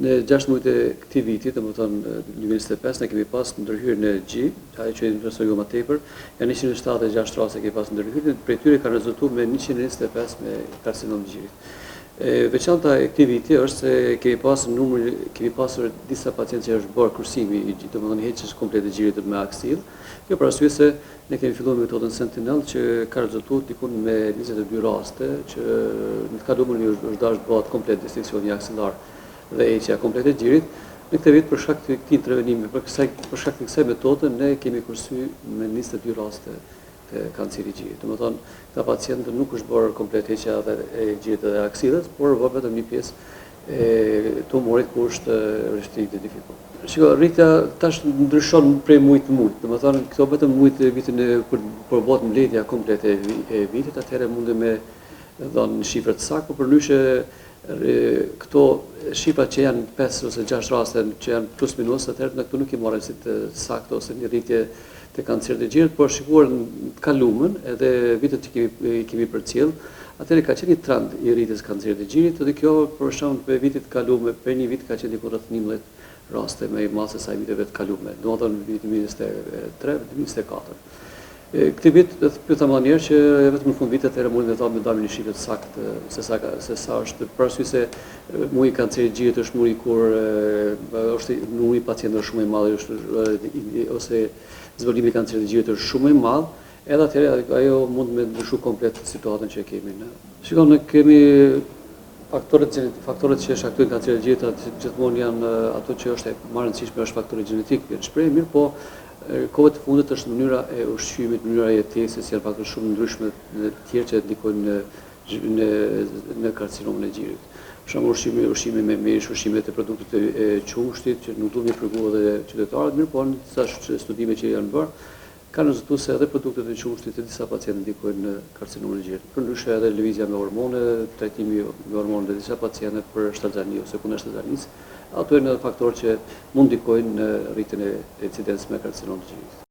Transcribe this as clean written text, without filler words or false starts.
Në 6 muajt e këtij viti, domethënë 2025, ne kemi pas ndërhyrjen e G, ajo që interesoi më tepër, janë 176 raste që kemi pas ndërhyrje, prej tyre kanë rezultuar me 125 me karcinom të gjirit. Veçanta e këtij viti është se kemi pasur disa pacientë që është bërë kursimi i domethënë heqjes komplete të gjirit me aksil. Kjo për arsye se ne kemi filluar me metodën Sentinel që ka rezultuar diku me 22 raste që në të kaluar është dashur bëhet komplet distinksioni aksillar dhe heqja komplete e gjirit. Në këtë vit për shkak të këtij intervenimi, për shkak të kësaj metode ne kemi kursyer me 22 raste kanceri i gjirit. Domethënë, këta pacientë nuk është bërë komplet heqja e gjirit dhe aksilës, por bërë vetëm një pjesë e tumorit ku është identifikuar. Shiko, rritja tash ndryshon prej muajit në muaj. Domethënë, këto vetëm muajt e vitin kur bëhet mbledhja komplete e vitit, atëherë mundem me dhënë shifra të saktë, por përndryshe këto shifra që janë 5 ose 6 raste që janë plus minus, atëherë ne këtu nuk i marrim si të saktë ose një rritje të kancerit të gjirit, por shikuar në të kaluamën edhe vitet që kemi përcjell, atëherë ka qenë një trend i rritjes kancerit të gjirit, dhe kjo për shembull për vitit të kaluar, për një vit ka qenë diku rreth 11 raste më i madh se sa viteve të kaluara, domethënë vitin 2023-2024. Këtë vit do të them ndonjëherë që vetëm në fund vitit atëherë mundem të them me një shifër të saktë se sa është për arsye se muaji i kancerit të gjirit është muaji kur është numri i pacientëve shumë i madh ose zbulimi i kancerit të gjirit është shumë i madh, edhe atëherë ajo mund me ndryshu komplet situatën që kemi në. Shikoj, ne kemi faktorët që shkaktojnë kancerin të gjirit, gjithmonë janë ato që është më e rëndësishme është faktori gjenetik, janë shpreh mirë, po kohët të fundit është mënyra e ushqimit, mënyra e jetesës, janë faktorë shumë ndryshme të tjerë që ndikojnë në karcinomin e gjirit. Për shembull, ushqimi me mish, ushqimet e produkteve të qumshtit që nuk duhet të prugo edhe qytetarët, mirë, po në disa studime që janë bërë, kanë rezultuar se edhe produktet e qumshtit të disa pacientë ndikojnë në karcinomin e gjirit. Përndryshe edhe lëvizja me hormone, trajtimi me hormone të disa pacientë për shtatzani ose kundër shtatzanisë, ato janë edhe faktorë që mund ndikojnë në rritjen e incidencës me karcinom të gjirit.